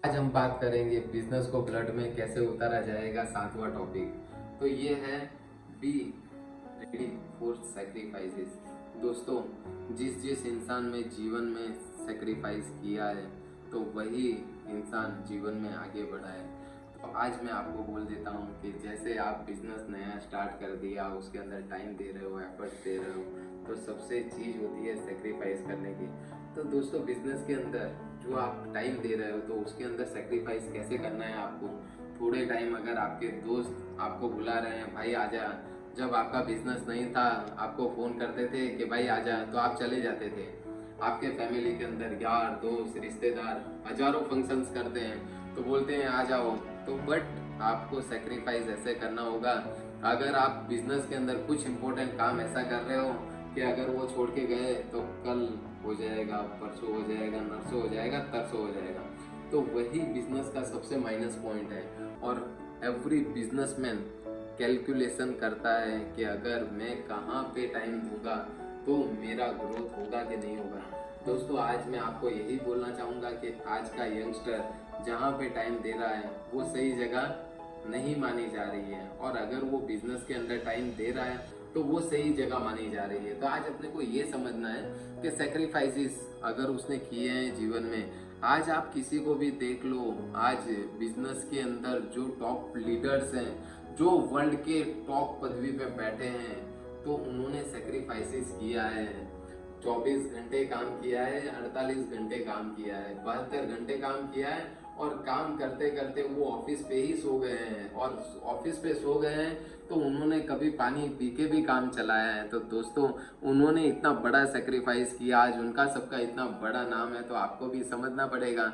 आज हम बात करेंगे बिजनेस को ब्लड में कैसे उतारा जाएगा, सातवां टॉपिक। तो ये है बी रेडी फॉर सेक्रीफाइसेस। दोस्तों, जिस जिस इंसान में जीवन में सेक्रीफाइस किया है तो वही इंसान जीवन में आगे बढ़ा है। तो आज मैं आपको बोल देता हूँ कि जैसे आप बिजनेस नया स्टार्ट कर दिया, उसके अंदर टाइम दे रहे हो, एफर्ट्स दे रहे हो, तो सबसे चीज़ होती है सेक्रीफाइस करने की। तो दोस्तों, बिजनेस के अंदर जो आप टाइम दे रहे हो तो उसके अंदर सेक्रीफाइस कैसे करना है आपको। थोड़े टाइम अगर आपके दोस्त आपको बुला रहे हैं, भाई आजा, जब आपका बिजनेस नहीं था आपको फ़ोन करते थे कि भाई आजा, तो आप चले जाते थे। आपके फैमिली के अंदर यार दोस्त रिश्तेदार हजारों फंक्शंस करते हैं तो बोलते हैं आ जाओ। तो बट आपको सेक्रीफाइस ऐसे करना होगा। अगर आप बिजनेस के अंदर कुछ इंपॉर्टेंट काम ऐसा कर रहे हो कि अगर वो छोड़ के गए तो कल हो जाएगा, परसों हो जाएगा, नरसों हो जाएगा, तरसों हो जाएगा। तो वही बिजनेस का सबसे माइनस पॉइंट है। और एवरी बिजनेसमैन कैलकुलेशन करता है कि अगर मैं कहाँ पे टाइम दूंगा तो मेरा ग्रोथ होगा कि नहीं होगा। दोस्तों, आज मैं आपको यही बोलना चाहूँगा कि आज का यंगस्टर जहाँ पे टाइम दे रहा है वो सही जगह नहीं मानी जा रही है, और अगर वो बिजनेस के अंदर टाइम दे रहा है तो वो सही जगह मानी जा रही है। तो आज अपने को ये समझना है कि सेक्रीफाइसेस अगर उसने किए हैं जीवन में, आज आप किसी को भी देख लो, आज बिजनेस के अंदर जो टॉप लीडर्स हैं, जो वर्ल्ड के टॉप पदवी पे बैठे हैं, तो उन्होंने सेक्रीफाइसेस किया है। 24 घंटे काम किया है, 48 घंटे काम किया है, 72 घंटे काम किया है, और काम करते करते वो ऑफिस पे ही सो गए हैं। और ऑफिस पे सो गए हैं तो उन्होंने कभी पानी पी के भी काम चलाया है। तो दोस्तों, उन्होंने इतना बड़ा सेक्रीफाइस किया, आज उनका सबका इतना बड़ा नाम है। तो आपको भी समझना पड़ेगा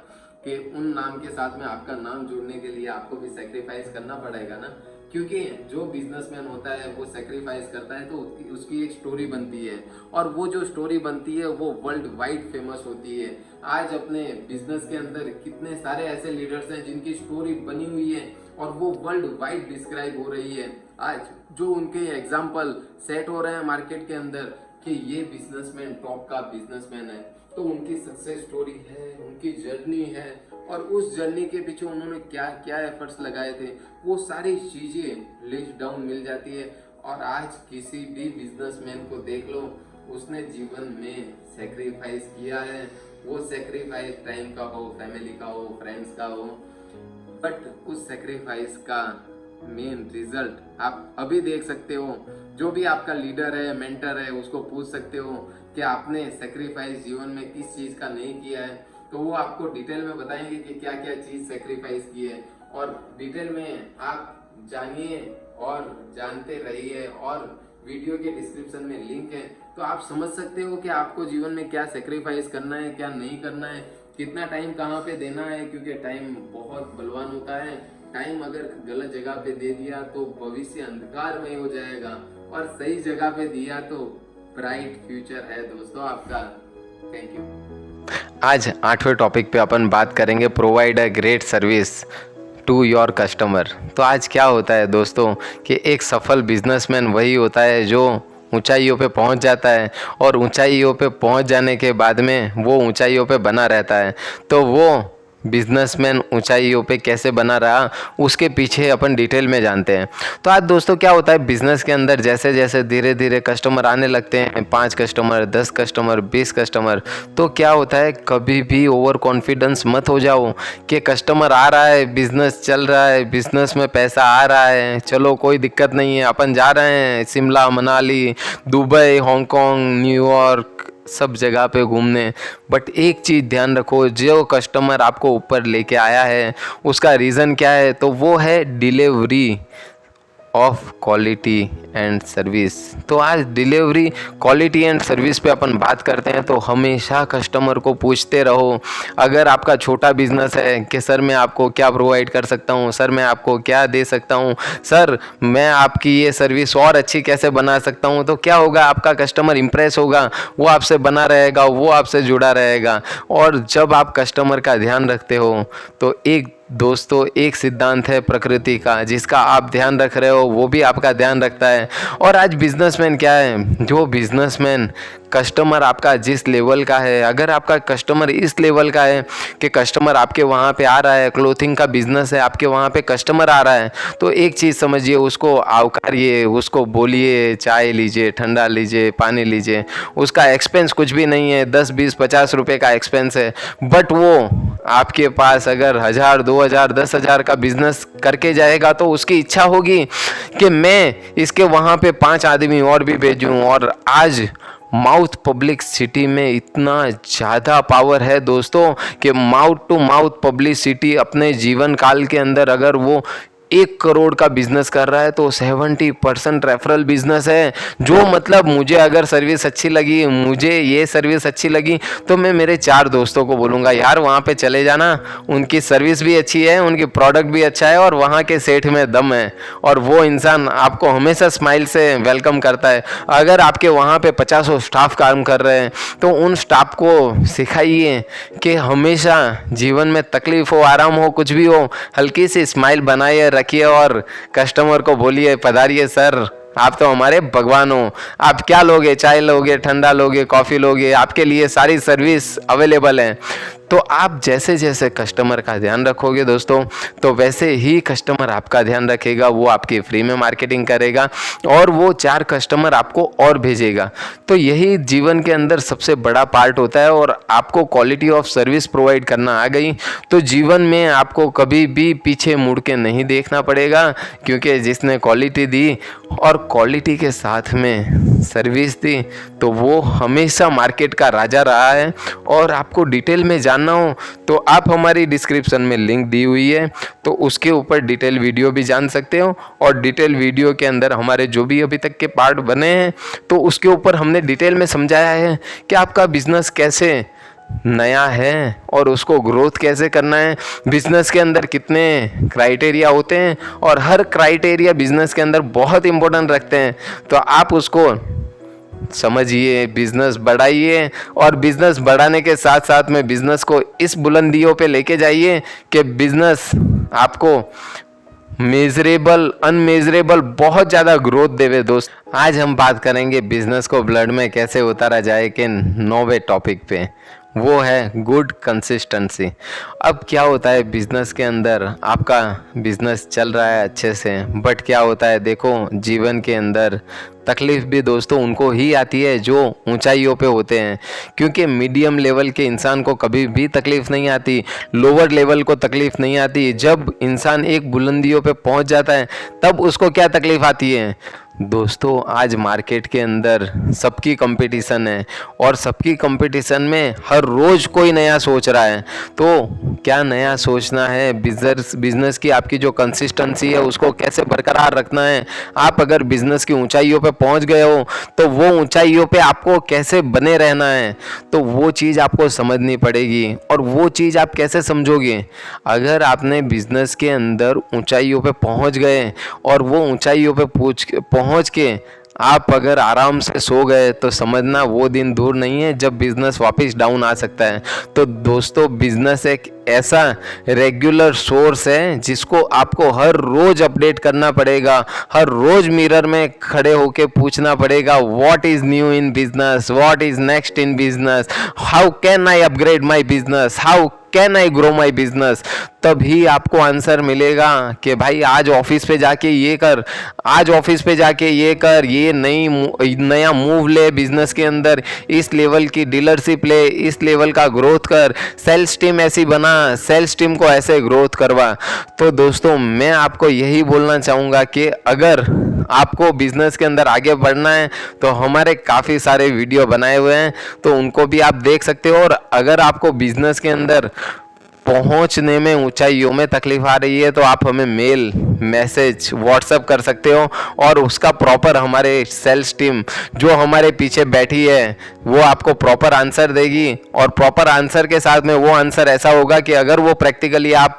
कि उन नाम के साथ में आपका नाम जोड़ने के लिए आपको भी सेक्रीफाइस करना पड़ेगा ना। क्योंकि जो बिजनेसमैन होता है वो सेक्रीफाइस करता है तो उसकी एक स्टोरी बनती है, और वो जो स्टोरी बनती है वो वर्ल्ड वाइड फेमस होती है। आज अपने बिजनेस के अंदर कितने सारे ऐसे लीडर्स हैं जिनकी स्टोरी बनी हुई है और वो वर्ल्ड वाइड डिस्क्राइब हो रही है। आज जो उनके एग्जाम्पल सेट हो रहे हैं मार्केट के अंदर कि ये बिजनेसमैन टॉप का बिजनेसमैन है, तो उनकी सक्सेस स्टोरी है, उनकी जर्नी है, और उस जर्नी के पीछे उन्होंने क्या क्या एफर्ट्स लगाए थे, वो सारी चीज़ें लिस्ट डाउन मिल जाती है। और आज किसी भी बिजनेसमैन को देख लो, उसने जीवन में सेक्रीफाइस किया है। वो सेक्रीफाइस टाइम का हो, फैमिली का हो, फ्रेंड्स का हो, बट उस सेक्रीफाइस का मेन रिजल्ट आप अभी देख सकते हो। जो भी आपका लीडर है, मेंटर है, उसको पूछ सकते हो कि आपने सेक्रीफाइस जीवन में किस चीज़ का नहीं किया है, तो वो आपको डिटेल में बताएंगे कि क्या क्या चीज़ सेक्रीफाइस की है। और डिटेल में आप जानिए और जानते रहिए, और वीडियो के डिस्क्रिप्शन में लिंक है, तो आप समझ सकते हो कि आपको जीवन में क्या सेक्रीफाइस करना है, क्या नहीं करना है, कितना टाइम कहाँ पे देना है। क्योंकि टाइम बहुत बलवान होता है। टाइम अगर गलत जगह पे दे दिया तो भविष्य अंधकार में हो जाएगा, और सही जगह पे दिया तो ब्राइट फ्यूचर है दोस्तों आपका। Thank you. आज 8वें टॉपिक पे अपन बात करेंगे provide a great service to your customer. तो आज क्या होता है दोस्तों कि एक सफल बिजनेसमैन वही होता है जो ऊंचाइयों पे पहुंच जाता है, और ऊंचाइयों पे पहुंच जाने के बाद में वो ऊंचाइयों पे बना रहता है। तो वो बिजनेसमैन ऊंचाइयों पे कैसे बना रहा, उसके पीछे अपन डिटेल में जानते हैं। तो आज दोस्तों क्या होता है बिज़नेस के अंदर, जैसे जैसे धीरे धीरे कस्टमर आने लगते हैं, 5 कस्टमर, 10 कस्टमर, 20 कस्टमर, तो क्या होता है कभी भी ओवर कॉन्फिडेंस मत हो जाओ कि कस्टमर आ रहा है, बिज़नेस चल रहा है, बिज़नेस में पैसा आ रहा है, चलो कोई दिक्कत नहीं है, अपन जा रहे हैं Shimla, Manali, Dubai, Hong Kong, New York, सब जगह पे घूमने। बट एक चीज़ ध्यान रखो, जो कस्टमर आपको ऊपर लेके आया है उसका रीज़न क्या है, तो वो है delivery of quality and service. तो आज डिलीवरी क्वालिटी एंड सर्विस पे अपन बात करते हैं। तो हमेशा कस्टमर को पूछते रहो, अगर आपका छोटा बिजनेस है कि सर मैं आपको क्या प्रोवाइड कर सकता हूँ, सर मैं आपको क्या दे सकता हूँ, सर मैं आपकी ये सर्विस और अच्छी कैसे बना सकता हूँ, तो क्या होगा आपका कस्टमर इम्प्रेस होगा, वो आपसे बना रहेगा, वो आपसे जुड़ा रहेगा। और जब आप कस्टमर का ध्यान रखते हो तो एक दोस्तों एक सिद्धांत है प्रकृति का, जिसका आप ध्यान रख रहे हो वो भी आपका ध्यान रखता है। और आज बिजनेसमैन क्या है, जो बिजनेसमैन कस्टमर आपका जिस लेवल का है, अगर आपका कस्टमर इस लेवल का है कि कस्टमर आपके वहाँ पे आ रहा है, क्लोथिंग का बिजनेस है, आपके वहाँ पे कस्टमर आ रहा है, तो एक चीज़ समझिए, उसको आवकारिए, उसको बोलिए चाय लीजिए, ठंडा लीजिए, पानी लीजिए। उसका एक्सपेंस कुछ भी नहीं है, 10 20 50 रुपये का एक्सपेंस है। बट वो आपके पास अगर 1000 2000 10,000 का बिजनेस करके जाएगा तो उसकी इच्छा होगी कि मैं इसके वहाँ पे 5 आदमी और भी भेजूँ। और आज माउथ पब्लिसिटी में इतना ज़्यादा पावर है दोस्तों कि माउथ टू माउथ पब्लिसिटी अपने जीवन काल के अंदर अगर वो 1 करोड़ का बिजनेस कर रहा है तो 70% रेफरल बिजनेस है। जो मतलब मुझे अगर सर्विस अच्छी लगी, मुझे ये सर्विस अच्छी लगी, तो मैं मेरे 4 दोस्तों को बोलूँगा यार वहाँ पे चले जाना, उनकी सर्विस भी अच्छी है, उनकी प्रोडक्ट भी अच्छा है और वहाँ के सेठ में दम है। और वो इंसान आपको हमेशा स्माइल से वेलकम करता है। अगर आपके वहाँ पे 50 स्टाफ काम कर रहे हैं तो उन स्टाफ को सिखाइए कि हमेशा जीवन में तकलीफ हो, आराम हो, कुछ भी हो, हल्की सी स्माइल बनाइए रखिए और कस्टमर को बोलिए पधारिए सर, आप तो हमारे भगवान हो। आप क्या लोगे, चाय लोगे, ठंडा लोगे, कॉफ़ी लोगे, आपके लिए सारी सर्विस अवेलेबल है। तो आप जैसे जैसे कस्टमर का ध्यान रखोगे दोस्तों, तो वैसे ही कस्टमर आपका ध्यान रखेगा, वो आपकी फ्री में मार्केटिंग करेगा और वो 4 कस्टमर आपको और भेजेगा। तो यही जीवन के अंदर सबसे बड़ा पार्ट होता है। और आपको क्वालिटी ऑफ सर्विस प्रोवाइड करना आ गई तो जीवन में आपको कभी भी पीछे मुड़ के नहीं देखना पड़ेगा, क्योंकि जिसने क्वालिटी दी और क्वालिटी के साथ में सर्विस दी तो वो हमेशा मार्केट का राजा रहा है। और आपको डिटेल में जानना हो तो आप हमारी डिस्क्रिप्शन में लिंक दी हुई है, तो उसके ऊपर डिटेल वीडियो भी जान सकते हो। और डिटेल वीडियो के अंदर हमारे जो भी अभी तक के पार्ट बने हैं तो उसके ऊपर हमने डिटेल में समझाया है कि आपका बिजनेस कैसे नया है और उसको ग्रोथ कैसे करना है, बिजनेस के अंदर कितने क्राइटेरिया होते हैं और हर क्राइटेरिया बिजनेस के अंदर बहुत इंपॉर्टेंट रखते हैं। तो आप उसको समझिए, बिजनेस बढ़ाइए और बिजनेस बढ़ाने के साथ साथ में बिजनेस को इस बुलंदियों पे लेके जाइए कि बिजनेस आपको मेजरेबल अनमेजरेबल बहुत ज़्यादा ग्रोथ देवे दोस्त। आज हम बात करेंगे बिजनेस को ब्लड में कैसे उतारा जाए के 9वें टॉपिक पे, वो है गुड कंसिस्टेंसी। अब क्या होता है बिजनेस के अंदर, आपका बिजनेस चल रहा है अच्छे से, बट क्या होता है देखो, जीवन के अंदर तकलीफ भी दोस्तों उनको ही आती है जो ऊंचाइयों पे होते हैं, क्योंकि मीडियम लेवल के इंसान को कभी भी तकलीफ नहीं आती, लोअर लेवल को तकलीफ नहीं आती। जब इंसान एक बुलंदियों पे पहुंच जाता है तब उसको क्या तकलीफ आती है दोस्तों। आज मार्केट के अंदर सबकी कंपटीशन है और सबकी कंपटीशन में हर रोज़ कोई नया सोच रहा है। तो क्या नया सोचना है, बिजनेस की आपकी जो कंसिस्टेंसी है उसको कैसे बरकरार रखना है। आप अगर बिजनेस की ऊंचाइयों पे पहुंच गए हो तो वो ऊंचाइयों पे आपको कैसे बने रहना है, तो वो चीज़ आपको समझनी पड़ेगी। और वो चीज़ आप कैसे समझोगे, अगर आपने बिजनेस के अंदर ऊंचाइयों पे पहुंच गए और वो ऊंचाइयों पे पहुंच के आप अगर आराम से सो गए तो समझना वो दिन दूर नहीं है जब बिजनेस वापस डाउन आ सकता है। तो दोस्तों बिजनेस एक ऐसा रेगुलर सोर्स है जिसको आपको हर रोज अपडेट करना पड़ेगा, हर रोज मिरर में खड़े होके पूछना पड़ेगा what is new in business, what is next in business, how can I upgrade my business, how can I grow my business. तभी आपको आंसर मिलेगा कि भाई आज ऑफिस पे जाके ये कर, आज ऑफिस पे जाके ये कर, ये नया मूव ले बिजनेस के अंदर, इस लेवल की डीलरशिप ले, इस लेवल का ग्रोथ कर, सेल्स टीम ऐसी बना, सेल्स टीम को ऐसे ग्रोथ करवा। तो दोस्तों मैं आपको यही बोलना चाहूँगा कि अगर आपको बिजनेस के अंदर आगे बढ़ना है तो हमारे काफ़ी सारे वीडियो बनाए हुए हैं, तो उनको भी आप देख सकते हो। और अगर आपको बिजनेस के अंदर पहुंचने में ऊंचाइयों में तकलीफ आ रही है तो आप हमें मेल, मैसेज, व्हाट्सएप कर सकते हो और उसका प्रॉपर हमारे सेल्स टीम जो हमारे पीछे बैठी है वो आपको प्रॉपर आंसर देगी। और प्रॉपर आंसर के साथ में वो आंसर ऐसा होगा कि अगर वो प्रैक्टिकली आप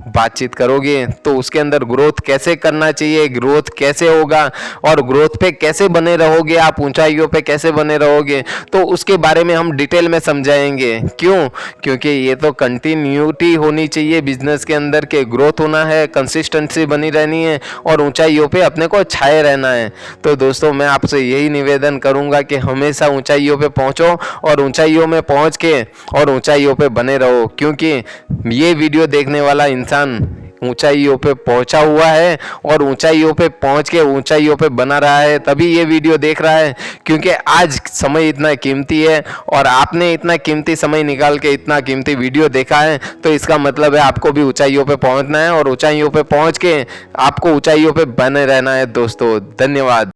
बातचीत करोगे तो उसके अंदर ग्रोथ कैसे करना चाहिए, ग्रोथ कैसे होगा और ग्रोथ पे कैसे बने रहोगे, आप ऊंचाइयों पे कैसे बने रहोगे, तो उसके बारे में हम डिटेल में समझाएंगे। क्यों? क्योंकि ये तो कंटिन्यूटी होनी चाहिए बिजनेस के अंदर के, ग्रोथ होना है, कंसिस्टेंसी बनी रहनी है और ऊंचाइयों पे अपने को छाए रहना है। तो दोस्तों मैं आपसे यही निवेदन करूंगा कि हमेशा ऊंचाइयों पे पहुंचो और ऊंचाइयों में पहुंच के और ऊंचाइयों पे बने रहो, क्योंकि ये वीडियो देखने वाला इंसान ऊंचाइयों पे पहुंचा हुआ है और ऊंचाइयों पे पहुंच के ऊंचाइयों पे बना रहा है, तभी ये वीडियो देख रहा है। क्योंकि आज समय इतना कीमती है और आपने इतना कीमती समय निकाल के इतना कीमती वीडियो देखा है, तो इसका मतलब है आपको भी ऊंचाइयों पे पहुंचना है और ऊंचाइयों पे पहुंच के आपको ऊंचाइयों पे बने रहना है। दोस्तों धन्यवाद।